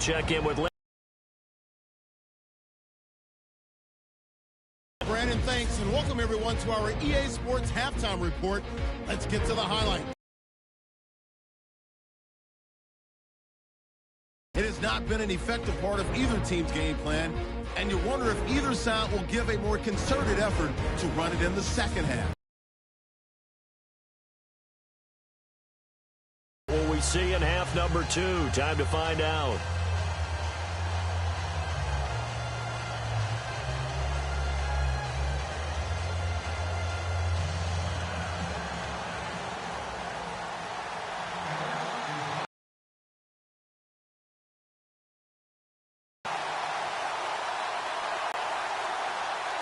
check in with Brandon, thanks, and welcome everyone to our EA Sports Halftime Report. Let's get to the highlights. It has not been an effective part of either team's game plan, and you wonder if either side will give a more concerted effort to run it in the second half. what we see in half number 2. Time to find out.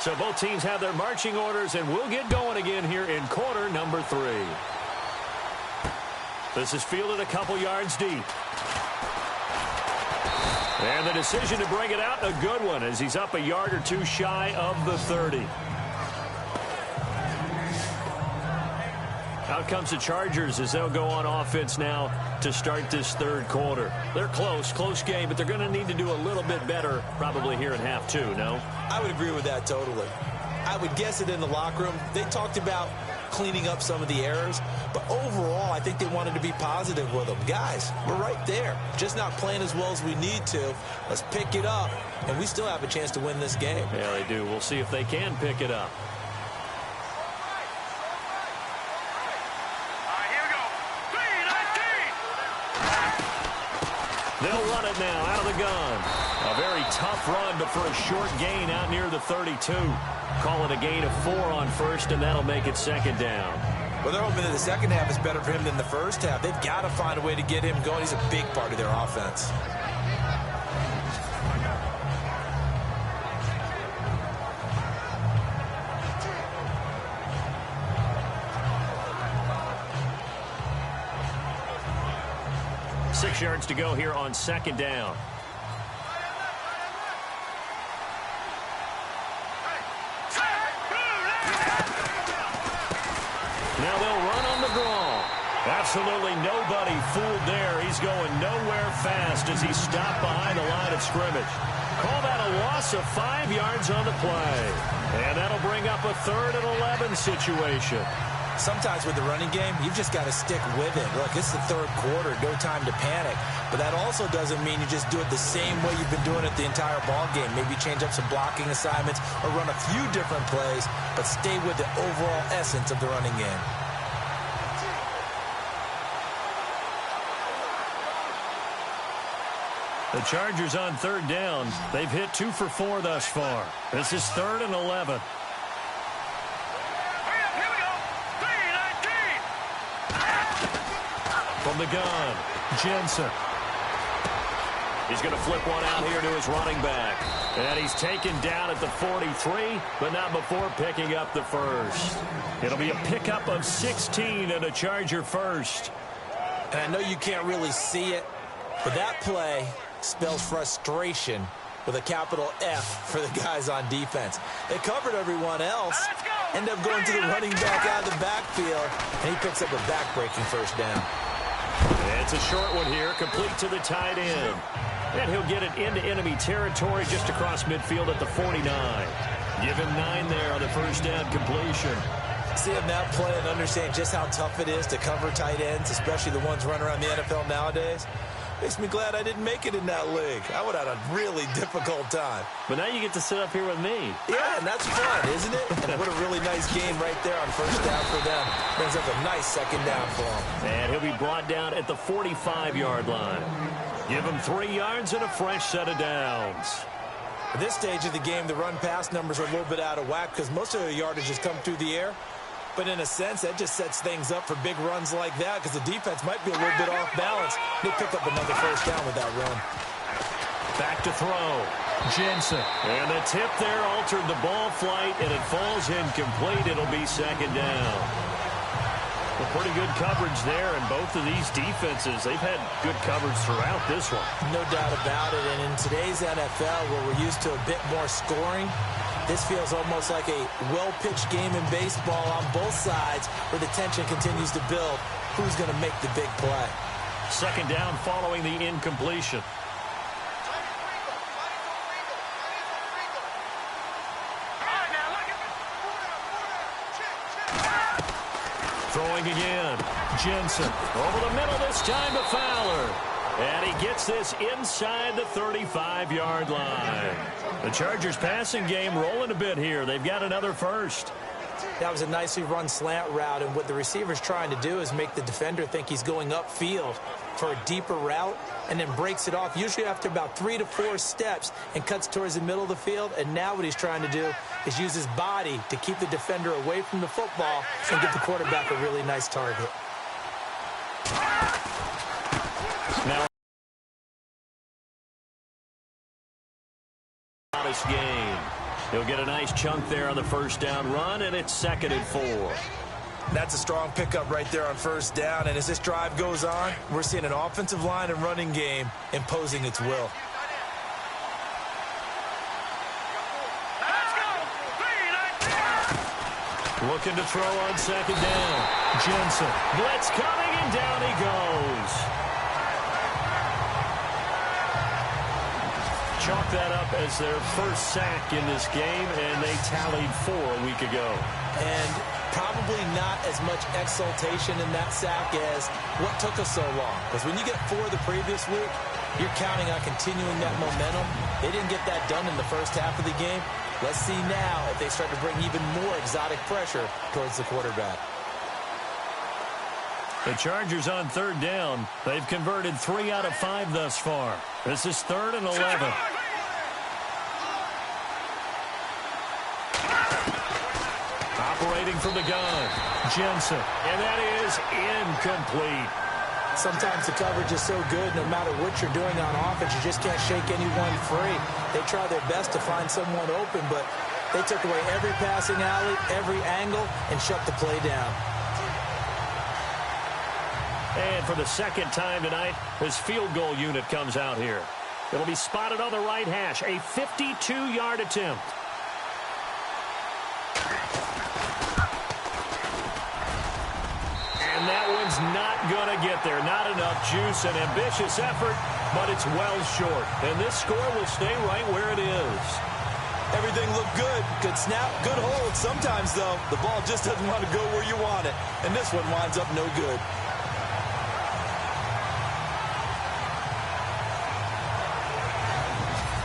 So both teams have their marching orders, and we'll get going again here in quarter number 3. This is fielded a couple yards deep. And the decision to bring it out, a good one, as he's up a yard or two shy of the 30. Out comes the Chargers as they'll go on offense now to start this third quarter. They're close game, but they're going to need to do a little bit better probably here in half 2, no? I would agree with that totally. I would guess it in the locker room. They talked about cleaning up some of the errors, but overall I think they wanted to be positive with them. Guys, we're right there. Just not playing as well as we need to. Let's pick it up, and we still have a chance to win this game. Yeah, they do. We'll see if they can pick it up. They'll run it now out of the gun. A very tough run, but for a short gain out near the 32. Call it a gain of 4 on first, and that'll make it second down. Well, they're hoping that the second half is better for him than the first half. They've got to find a way to get him going. He's a big part of their offense. Six yards to go here on second down. Now they'll run on the draw. Absolutely nobody fooled there. He's going nowhere fast as he's stopped behind the line of scrimmage. Call that a loss of 5 yards on the play. And that'll bring up a 3rd and 11 situation. Sometimes with the running game, you've just got to stick with it. Look, it's the third quarter, no time to panic. But that also doesn't mean you just do it the same way you've been doing it the entire ball game. Maybe change up some blocking assignments or run a few different plays, but stay with the overall essence of the running game. The Chargers on third down. They've hit 2 for 4 thus far. This is 3rd and 11. From the gun, Jensen. He's going to flip one out here to his running back. And he's taken down at the 43, but not before picking up the first. It'll be a pickup of 16 and a Charger first. And I know you can't really see it, but that play spells frustration with a capital F for the guys on defense. They covered everyone else, end up going to the running back out of the backfield, and he picks up a back-breaking first down. It's a short one here, complete to the tight end. And he'll get it into enemy territory just across midfield at the 49. Give him 9 there on the first down completion. Seeing that play and understand just how tough it is to cover tight ends, especially the ones running around the NFL nowadays, makes me glad I didn't make it in that league. I would have had a really difficult time. But now you get to sit up here with me. Yeah, and that's fun, isn't it? And what a really nice game right there on first down for them. Brings up a nice second down for him. And he'll be brought down at the 45-yard line. Give him 3 yards and a fresh set of downs. At this stage of the game, the run-pass numbers are a little bit out of whack because most of the yardage has come through the air. But in a sense, that just sets things up for big runs like that because the defense might be a little bit off balance. They pick up another first down with that run. Back to throw. Jensen. And the tip there altered the ball flight, and it falls incomplete. It'll be second down. Well, pretty good coverage there, and both of these defenses, they've had good coverage throughout this one. No doubt about it. And in today's NFL, where we're used to a bit more scoring, this feels almost like a well-pitched game in baseball on both sides where the tension continues to build. Who's going to make the big play? Second down following the incompletion. Throwing again. Jensen over the middle this time to Fowler. And he gets this inside the 35-yard line. The Chargers passing game rolling a bit here. They've got another first. That was a nicely run slant route, and what the receiver's trying to do is make the defender think he's going upfield for a deeper route and then breaks it off, usually after about 3 to 4 steps, and cuts towards the middle of the field. And now what he's trying to do is use his body to keep the defender away from the football and give the quarterback a really nice target. Now, this game. He'll get a nice chunk there on the first down run, and it's 2nd and 4. That's a strong pickup right there on first down, and as this drive goes on, we're seeing an offensive line and running game imposing its will. Looking to throw on 2nd down. Jensen. Blitz coming, and down he goes. Chalk that up as their first sack in this game, and they tallied 4 a week ago. And probably not as much exultation in that sack as what took us so long. Because when you get 4 the previous week, you're counting on continuing that momentum. They didn't get that done in the first half of the game. Let's see now if they start to bring even more exotic pressure towards the quarterback. The Chargers on 3rd down. They've converted 3 out of 5 thus far. This is 3rd and 11. Operating from the gun, Jensen. And that is incomplete. Sometimes the coverage is so good, no matter what you're doing on offense, you just can't shake anyone free. They try their best to find someone open, but they took away every passing alley, every angle, and shut the play down. And for the 2nd time tonight, his field goal unit comes out here. It'll be spotted on the right hash, a 52-yard attempt. And that one's not going to get there. Not enough juice, an ambitious effort, but it's well short. And this score will stay right where it is. Everything looked good. Good snap, good hold. Sometimes, though, the ball just doesn't want to go where you want it. And this one winds up no good.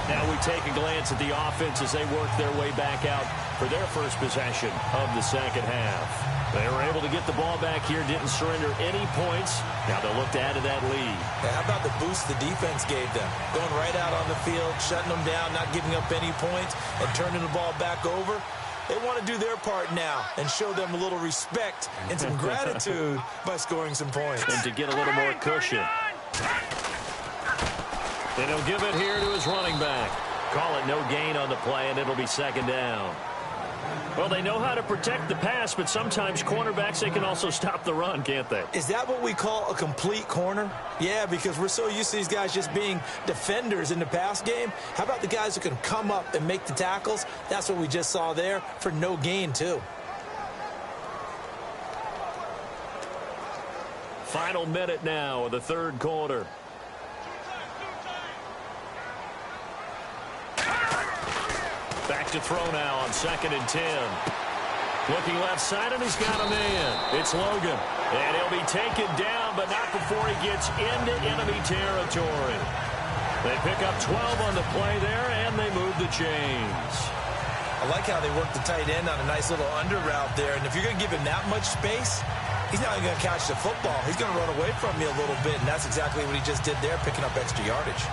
Now we take a glance at the offense as they work their way back out for their first possession of the second half. They were able to get the ball back here, didn't surrender any points. Now they'll look to add to that lead. Yeah, how about the boost the defense gave them? Going right out on the field, shutting them down, not giving up any points, and turning the ball back over. They want to do their part now and show them a little respect and some gratitude by scoring some points. And to get a little more cushion. And he'll give it here to his running back. Call it no gain on the play, and it'll be 2nd down. Well, they know how to protect the pass, but sometimes cornerbacks, they can also stop the run, can't they? Is that what we call a complete corner? Yeah, because we're so used to these guys just being defenders in the pass game. How about the guys who can come up and make the tackles? That's what we just saw there for no gain, too. Final minute now of the 3rd quarter. Back to throw now on 2nd and 10. Looking left side, and he's got a man. It's Logan. And he'll be taken down, but not before he gets into enemy territory. They pick up 12 on the play there, and they move the chains. I like how they work the tight end on a nice little under route there. And if you're going to give him that much space, he's not even going to catch the football. He's going to run away from you a little bit, and that's exactly what he just did there, picking up extra yardage.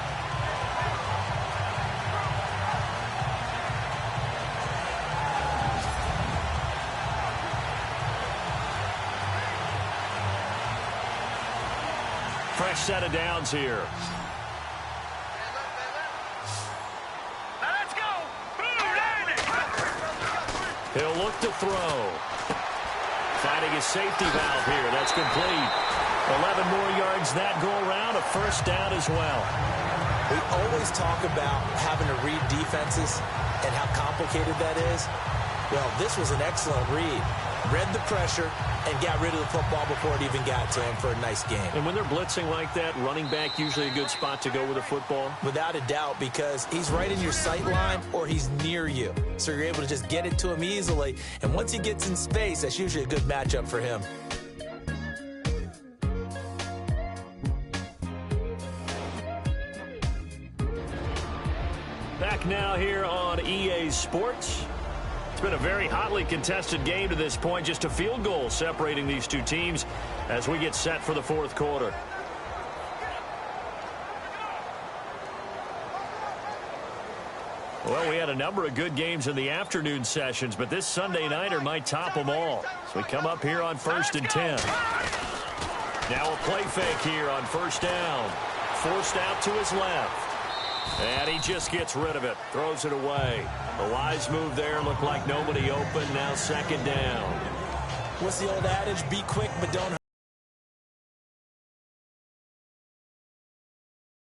Fresh set of downs here. Let's go. He'll look to throw. Finding his safety valve here. That's complete. 11 more yards that go around. A first down as well. We always talk about having to read defenses and how complicated that is. Well, this was an excellent read. Read the pressure and got rid of the football before it even got to him for a nice game. And when they're blitzing like that, running back usually a good spot to go with the football? Without a doubt, because he's right in your sight line or he's near you. So you're able to just get it to him easily. And once he gets in space, that's usually a good matchup for him. Back now here on EA Sports. It's been a very hotly contested game to this point. Just a field goal separating these two teams as we get set for the fourth quarter. Well, we had a number of good games in the afternoon sessions, but this Sunday nighter might top them all. So we come up here on 1st and 10. Now a play fake here on first down. Forced out to his left. And he just gets rid of it. Throws it away. A wise move there. Looked like nobody open. Now second down. What's the old adage? Be quick, but don't hurt.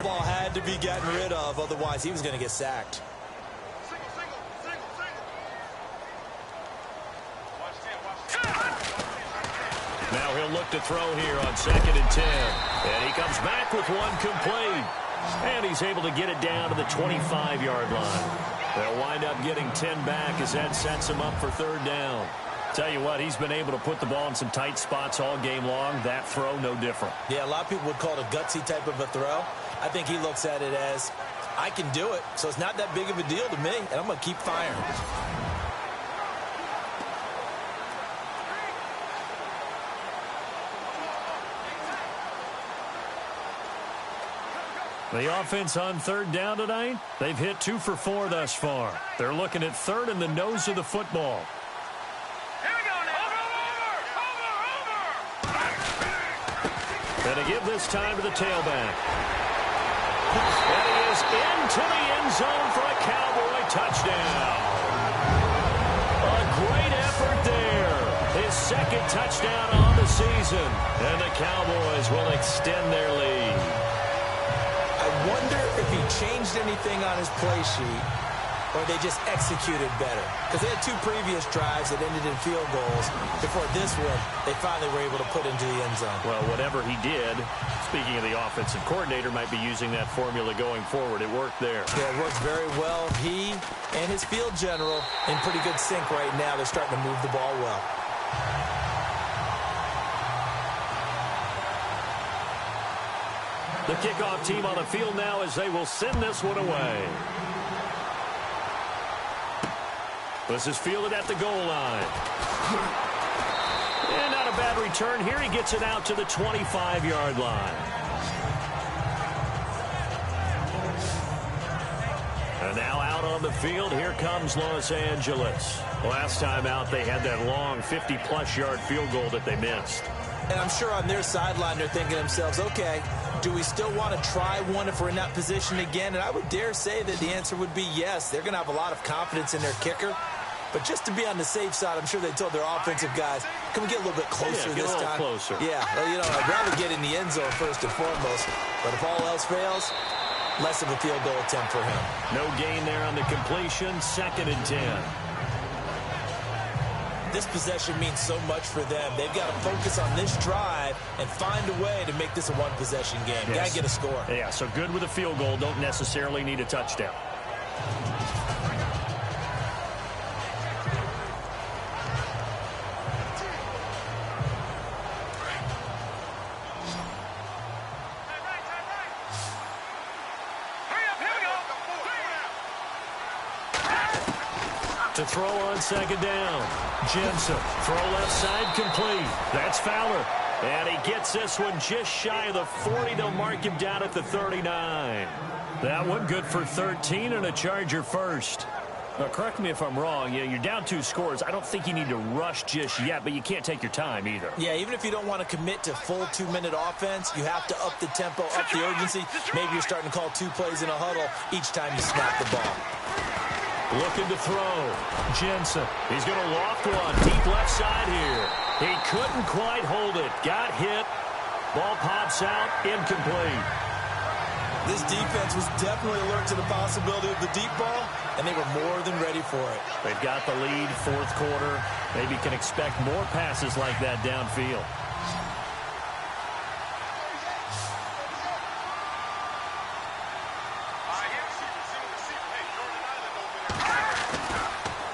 The ball had to be gotten rid of. Otherwise, he was going to get sacked. Now he'll look to throw here on 2nd and 10. And he comes back with one complete. And he's able to get it down to the 25-yard line. They'll wind up getting 10 back as that sets him up for third down. Tell you what, he's been able to put the ball in some tight spots all game long. That throw, no different. Yeah, a lot of people would call it a gutsy type of a throw. I think he looks at it as, I can do it, so it's not that big of a deal to me, and I'm going to keep firing. The offense on third down tonight, they've hit 2 for 4 thus far. They're looking at third in the nose of the football. Here we go now. Over. And to give this time to the tailback. And he is into the end zone for a Cowboy touchdown. A great effort there. His second touchdown on the season. And the Cowboys will extend their lead. I wonder if he changed anything on his play sheet or they just executed better. Because they had 2 previous drives that ended in field goals. Before this one, they finally were able to put into the end zone. Well, whatever he did, speaking of the offensive coordinator, might be using that formula going forward. It worked there. Yeah, it works very well. He and his field general in pretty good sync right now. They're starting to move the ball well. The kickoff team on the field now as they will send this one away. This is fielded at the goal line. And not a bad return here. He gets it out to the 25-yard line. And now out on the field, here comes Los Angeles. Last time out, they had that long 50-plus yard field goal that they missed. And I'm sure on their sideline, they're thinking to themselves, okay, do we still want to try one if we're in that position again? And I would dare say that the answer would be yes. They're going to have a lot of confidence in their kicker. But just to be on the safe side, I'm sure they told their offensive guys, can we get a little bit closer this time? Closer. Yeah, well, you know, I'd rather get in the end zone first and foremost. But if all else fails, less of a field goal attempt for him. No gain there on the completion. 2nd and 10. This possession means so much for them. They've got to focus on this drive and find a way to make this a one-possession game. Yes. Got to get a score. Yeah, so good with a field goal. Don't necessarily need a touchdown. To throw on 2nd down. Jensen, throw left side complete. That's Fowler. And he gets this one just shy of the 40. They'll mark him down at the 39. That one good for 13 and a Charger first. Now, correct me if I'm wrong. Yeah, you're down 2 scores. I don't think you need to rush just yet, but you can't take your time either. Yeah, even if you don't want to commit to full 2-minute offense, you have to up the tempo, up the urgency. Maybe you're starting to call 2 plays in a huddle each time you snap the ball. Looking to throw. Jensen. He's going to loft one. Deep left side here. He couldn't quite hold it. Got hit. Ball pops out. Incomplete. This defense was definitely alert to the possibility of the deep ball, and they were more than ready for it. They've got the lead, fourth quarter. Maybe can expect more passes like that downfield.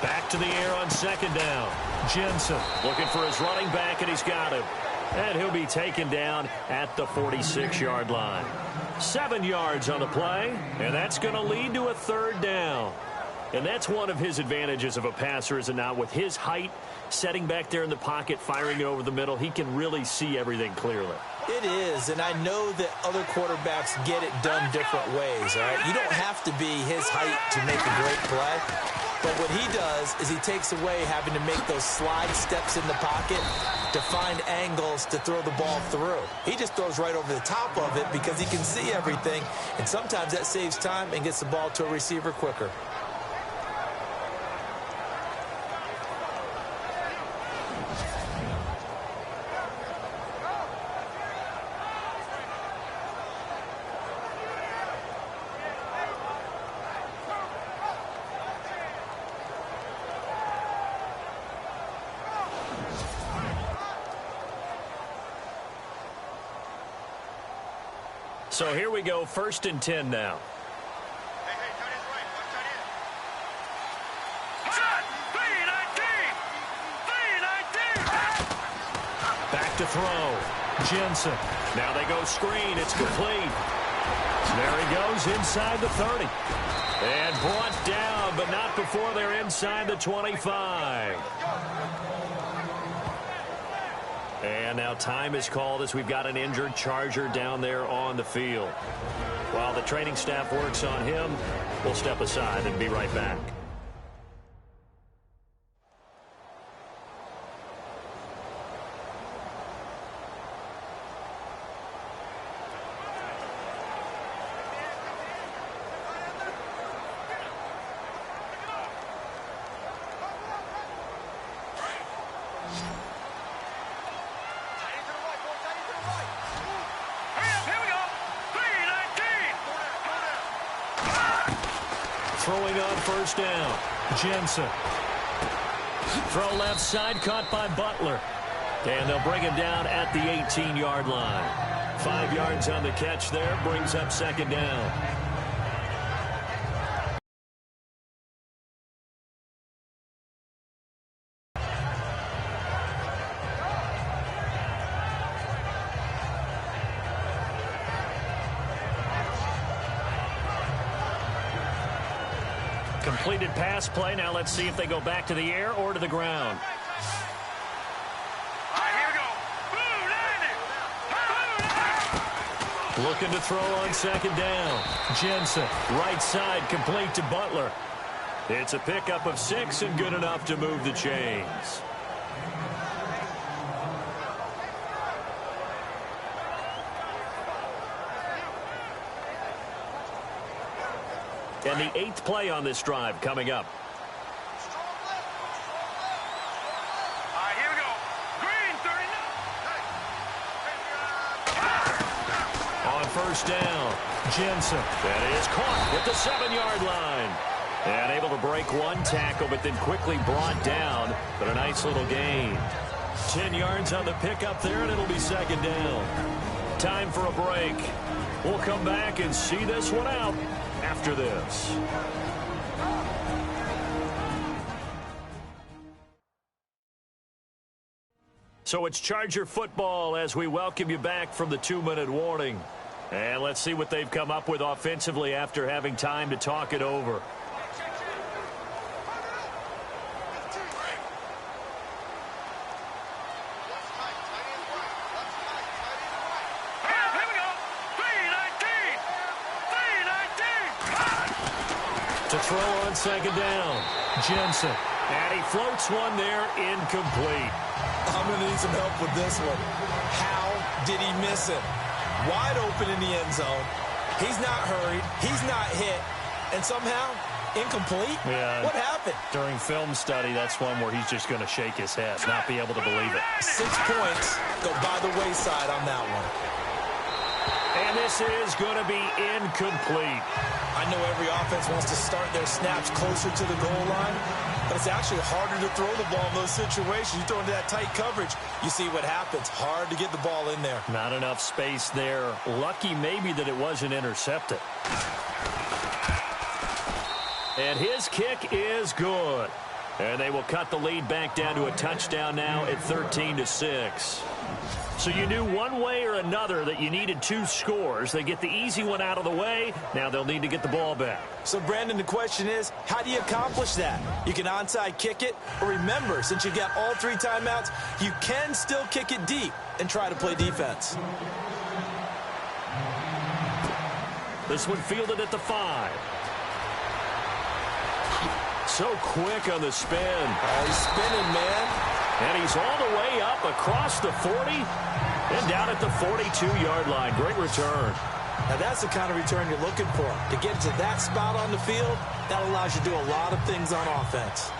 Back to the air on 2nd down. Jensen looking for his running back, and he's got him. And he'll be taken down at the 46-yard line. 7 yards on the play, and that's going to lead to a third down. And that's one of his advantages of a passer, is it not? With his height, setting back there in the pocket, firing it over the middle, he can really see everything clearly. It is, and I know that other quarterbacks get it done different ways, all right? You don't have to be his height to make a great play. But what he does is he takes away having to make those slide steps in the pocket to find angles to throw the ball through. He just throws right over the top of it because he can see everything, and sometimes that saves time and gets the ball to a receiver quicker. So here we go, 1st and 10 now. Hey, tight end's right. Watch tight end. Shot! 3-19! Back to throw. Jensen. Now they go screen. It's complete. There he goes inside the 30. And brought down, but not before they're inside the 25. And now time is called as we've got an injured Charger down there on the field. While the training staff works on him, we'll step aside and be right back. Throwing on 1st down. Jensen. Throw left side, caught by Butler. And they'll bring him down at the 18-yard line. 5 yards on the catch there, brings up 2nd down. Completed pass play. Now let's see if they go back to the air or to the ground. All right, here we go. Looking to throw on 2nd down. Jensen, right side, complete to Butler. It's a pickup of 6 and good enough to move the chains. And the 8th play on this drive coming up. All right, here we go. Green, 39. On 1st down, Jensen. That is caught at the 7-yard line. And able to break one tackle, but then quickly brought down. But a nice little gain. 10 yards on the pickup there, and it'll be 2nd down. Time for a break. We'll come back and see this one out after this. So it's Charger football as we welcome you back from the 2-minute warning. And let's see what they've come up with offensively after having time to talk it over. To throw on 2nd down, Jensen. And he floats one there, incomplete. I'm going to need some help with this one. How did he miss it? Wide open in the end zone. He's not hurried. He's not hit. And somehow, incomplete? Yeah. What happened? During film study, that's one where he's just going to shake his head, not be able to believe it. 6 points go by the wayside on that one. And this is going to be incomplete. I know every offense wants to start their snaps closer to the goal line, but it's actually harder to throw the ball in those situations. You throw into that tight coverage, you see what happens. Hard to get the ball in there. Not enough space there. Lucky maybe that it wasn't intercepted. And his kick is good. And they will cut the lead back down to a touchdown now at 13-6. So you knew one way or another that you needed 2 scores. They get the easy one out of the way. Now they'll need to get the ball back. So, Brandon, the question is, how do you accomplish that? You can onside kick it, or remember, since you've got all 3 timeouts, you can still kick it deep and try to play defense. This one fielded at the 5. So quick on the spin. He's spinning, man. And he's all the way up across the 40 and down at the 42-yard line. Great return. Now, that's the kind of return you're looking for. To get to that spot on the field, that allows you to do a lot of things on offense.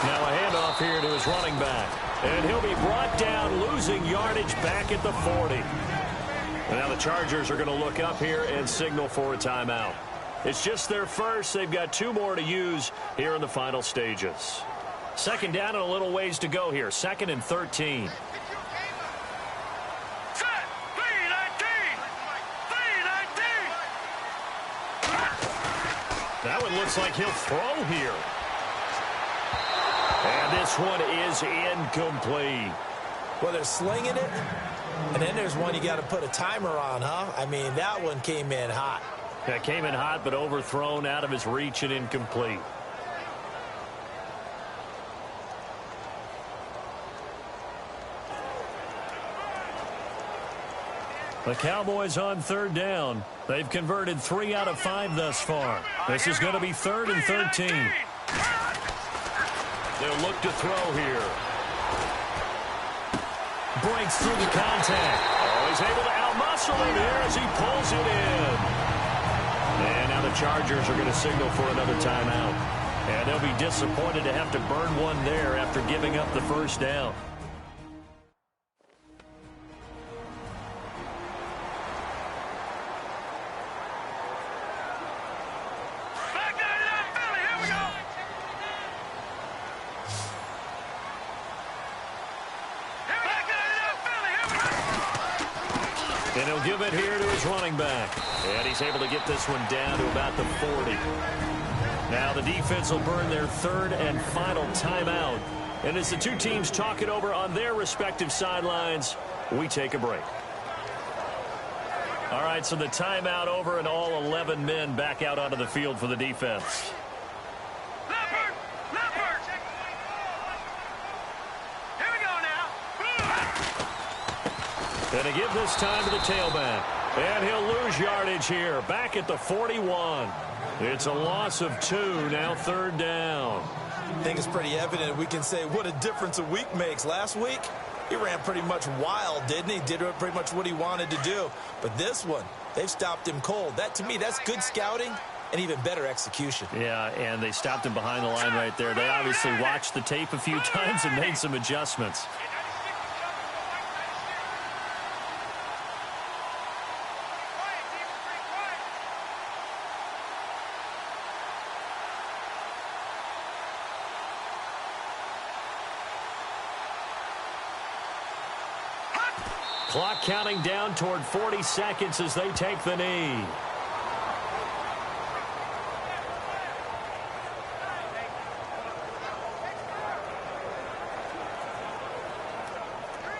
Now a handoff here to his running back. And he'll be brought down, losing yardage back at the 40. And now the Chargers are going to look up here and signal for a timeout. It's just their first. They've got 2 more to use here in the final stages. Second down and a little ways to go here. 2nd and 13. That one looks like he'll throw here. And this one is incomplete. Well, they're slinging it, and then there's one you got to put a timer on, huh? I mean, that one came in hot. That came in hot, but overthrown, out of his reach, and incomplete. The Cowboys on 3rd down. They've converted 3 out of 5 thus far. This is going to be 3rd and 13. They'll look to throw here. Breaks through the contact. Oh, he's able to outmuscle him here as he pulls it in. And now the Chargers are going to signal for another timeout. And they'll be disappointed to have to burn one there after giving up the first down. And he'll give it here to his running back. And he's able to get this one down to about the 40. Now the defense will burn their 3rd and final timeout. And as the 2 teams talk it over on their respective sidelines, we take a break. All right, so the timeout over and all 11 men back out onto the field for the defense. And to give this time to the tailback. And he'll lose yardage here, back at the 41. It's a loss of 2, now 3rd down. I think it's pretty evident. We can say what a difference a week makes. Last week, he ran pretty much wild, didn't he? Did pretty much what he wanted to do. But this one, they've stopped him cold. That, to me, that's good scouting and even better execution. Yeah, and they stopped him behind the line right there. They obviously watched the tape a few times and made some adjustments. Clock counting down toward 40 seconds as they take the knee.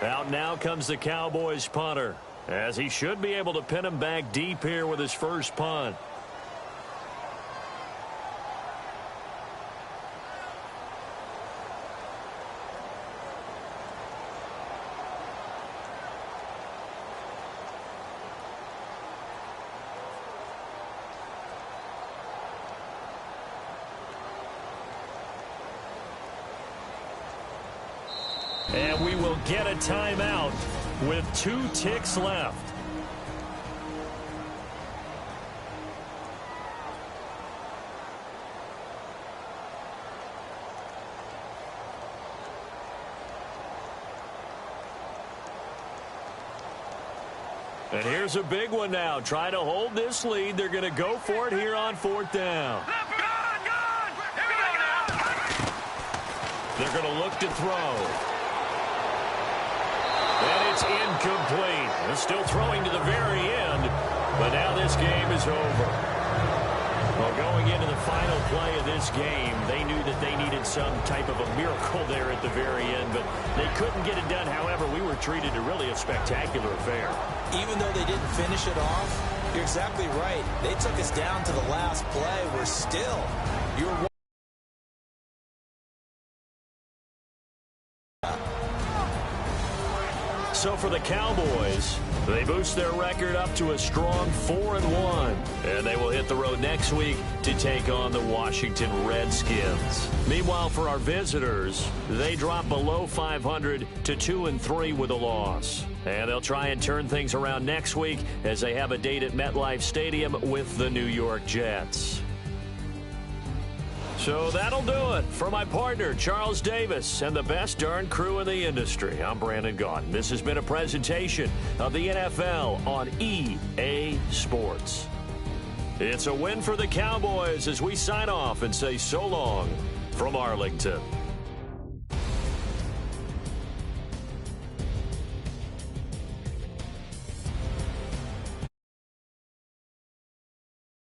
Out now comes the Cowboys punter, as he should be able to pin him back deep here with his first punt. And we will get a timeout with 2 ticks left. And here's a big one now. Trying to hold this lead. They're going to go for it here on 4th down. They're going to look to throw. And it's incomplete. They're still throwing to the very end, but now this game is over. Well, Going into the final play of this game, they knew that they needed some type of a miracle there at the very end, but they couldn't get it done. However, we were treated to really a spectacular affair. Even though they didn't finish it off, you're exactly right. They took us down to the last play. We're still, you're So for the Cowboys, they boost their record up to a strong 4-1. And they will hit the road next week to take on the Washington Redskins. Meanwhile, for our visitors, they drop below 500 to 2-3 with a loss. And they'll try and turn things around next week as they have a date at MetLife Stadium with the New York Jets. So that'll do it. For my partner, Charles Davis, and the best darn crew in the industry, I'm Brandon Gaudin. This has been a presentation of the NFL on EA Sports. It's a win for the Cowboys as we sign off and say so long from Arlington.